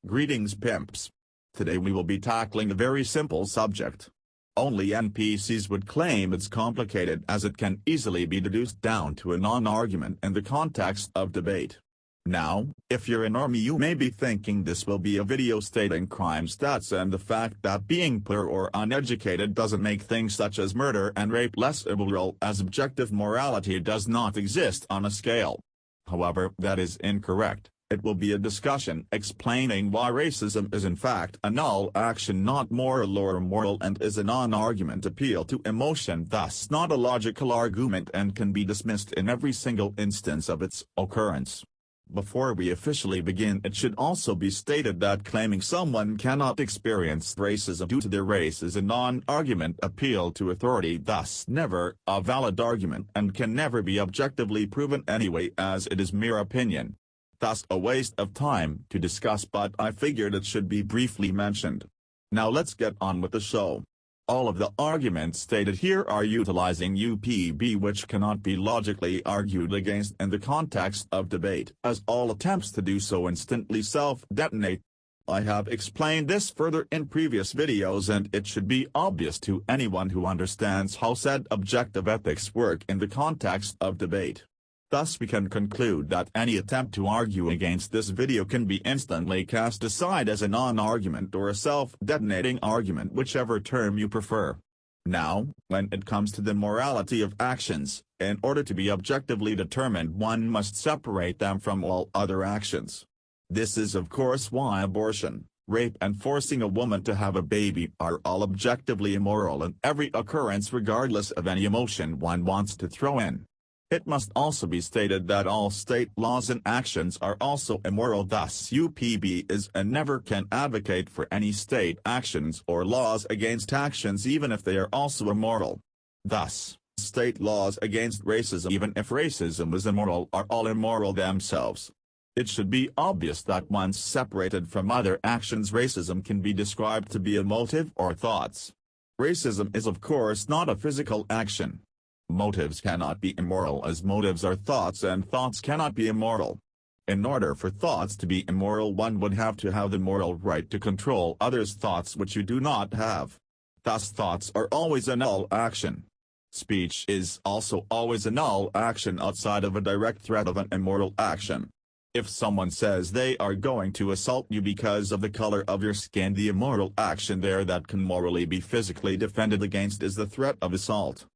Greetings pimps. Today we will be tackling a very simple subject. Only NPCs would claim it's complicated as it can easily be deduced down to a non-argument in the context of debate. Now, if you're a normie you may be thinking this will be a video stating crime stats and the fact that being poor or uneducated doesn't make things such as murder and rape less immoral as objective morality does not exist on a scale. However, that is incorrect. It will be a discussion explaining why racism is in fact a null action not moral or immoral and is a non-argument appeal to emotion thus not a logical argument and can be dismissed in every single instance of its occurrence. Before we officially begin it should also be stated that claiming someone cannot experience racism due to their race is a non-argument appeal to authority thus never a valid argument and can never be objectively proven anyway as it is mere opinion. Thus a waste of time to discuss but I figured it should be briefly mentioned. Now let's get on with the show. All of the arguments stated here are utilizing UPB which cannot be logically argued against in the context of debate as all attempts to do so instantly self-detonate. I have explained this further in previous videos and it should be obvious to anyone who understands how said objective ethics work in the context of debate. Thus we can conclude that any attempt to argue against this video can be instantly cast aside as a non-argument or a self-detonating argument whichever term you prefer. Now, when it comes to the morality of actions, in order to be objectively determined one must separate them from all other actions. This is of course why abortion, rape and forcing a woman to have a baby are all objectively immoral and every occurrence regardless of any emotion one wants to throw in. It must also be stated that all state laws and actions are also immoral thus UPB is and never can advocate for any state actions or laws against actions even if they are also immoral. Thus, state laws against racism even if racism is immoral are all immoral themselves. It should be obvious that once separated from other actions racism can be described to be a motive or thoughts. Racism is of course not a physical action. Motives cannot be immoral as motives are thoughts and thoughts cannot be immoral. In order for thoughts to be immoral one would have to have the moral right to control others' thoughts which you do not have. Thus thoughts are always a null action. Speech is also always a null action outside of a direct threat of an immoral action. If someone says they are going to assault you because of the color of your skin the immoral action there that can morally be physically defended against is the threat of assault.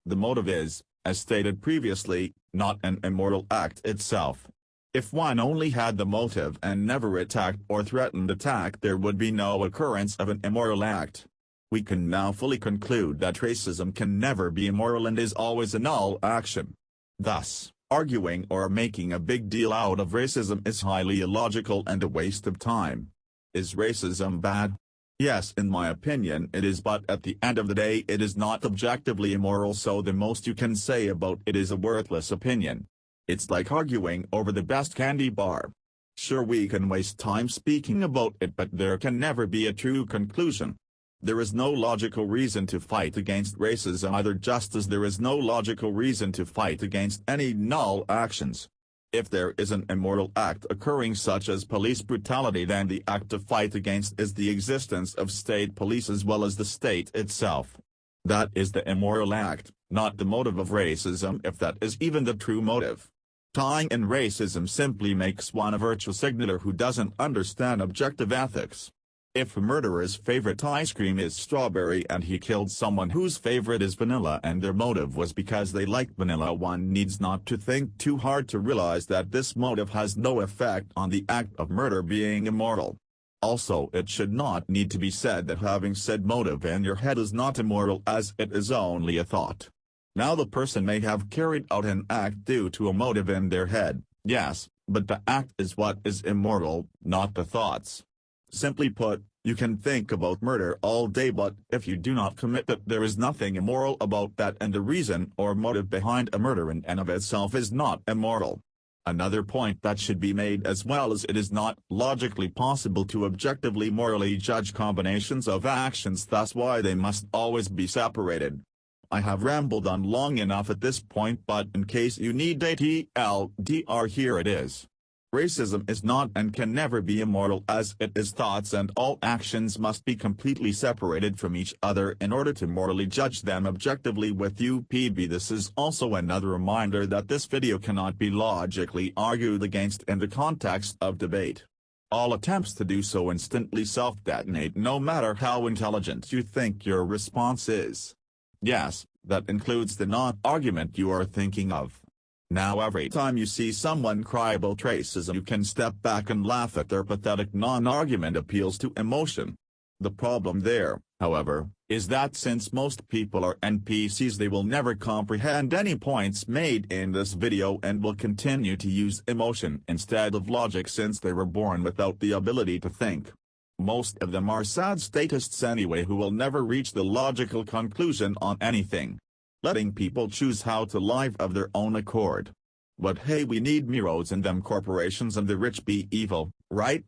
The motive is, as stated previously, not an immoral act itself. If one only had the motive and never attacked or threatened attack there would be no occurrence of an immoral act. We can now fully conclude that racism can never be immoral and is always a null action. Thus, arguing or making a big deal out of racism is highly illogical and a waste of time. Is racism bad? Yes, in my opinion it is, but at the end of the day it is not objectively immoral so the most you can say about it is a worthless opinion. It's like arguing over the best candy bar. Sure we can waste time speaking about it but there can never be a true conclusion. There is no logical reason to fight against racism either just as there is no logical reason to fight against any null actions. If there is an immoral act occurring such as police brutality then the act to fight against is the existence of state police as well as the state itself. That is the immoral act, not the motive of racism if that is even the true motive. Tying in racism simply makes one a virtue signaler who doesn't understand objective ethics. If a murderer's favorite ice cream is strawberry and he killed someone whose favorite is vanilla and their motive was because they liked vanilla one needs not to think too hard to realize that this motive has no effect on the act of murder being immoral. Also it should not need to be said that having said motive in your head is not immoral as it is only a thought. Now the person may have carried out an act due to a motive in their head, yes, but the act is what is immoral, not the thoughts. Simply put, you can think about murder all day but if you do not commit it there is nothing immoral about that and the reason or motive behind a murder in and of itself is not immoral. Another point that should be made as well is it is not logically possible to objectively morally judge combinations of actions thus why they must always be separated. I have rambled on long enough at this point but in case you need a TLDR here it is. Racism is not and can never be immoral, as it is thoughts, and all actions must be completely separated from each other in order to morally judge them objectively with UPB. This is also another reminder that this video cannot be logically argued against in the context of debate. All attempts to do so instantly self-detonate, no matter how intelligent you think your response is. Yes, that includes the non-argument you are thinking of. Now every time you see someone cry about racism, you can step back and laugh at their pathetic non-argument appeals to emotion. The problem there, however, is that since most people are NPCs, they will never comprehend any points made in this video and will continue to use emotion instead of logic, since they were born without the ability to think. Most of them are sad statists anyway, who will never reach the logical conclusion on anything, letting people choose how to live of their own accord. But hey, we need Miros and them corporations and the rich be evil, right?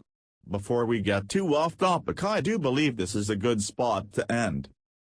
Before we get too off topic, I do believe this is a good spot to end.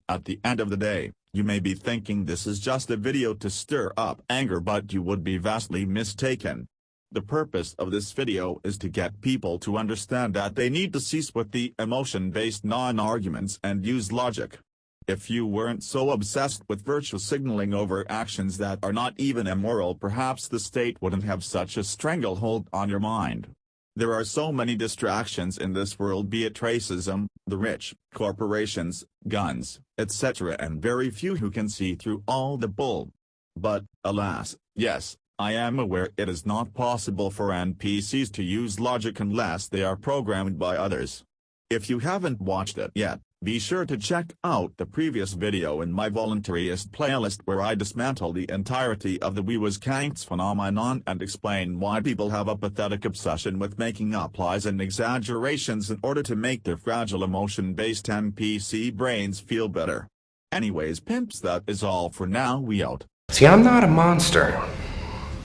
At the end of the day, you may be thinking this is just a video to stir up anger, but you would be vastly mistaken. The purpose of this video is to get people to understand that they need to cease with the emotion-based non-arguments and use logic. If you weren't so obsessed with virtue signaling over actions that are not even immoral, perhaps the state wouldn't have such a stranglehold on your mind. There are so many distractions in this world, be it racism, the rich, corporations, guns, etc., and very few who can see through all the bull. But, alas, yes, I am aware it is not possible for NPCs to use logic unless they are programmed by others. If you haven't watched it yet, be sure to check out the previous video in my voluntarist playlist, where I dismantle the entirety of the we was kanks phenomenon and explain why people have a pathetic obsession with making up lies and exaggerations in order to make their fragile emotion-based NPC brains feel better. Anyways pimps, that is all for now, we out. See, I'm not a monster.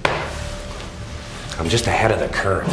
I'm just ahead of the curve.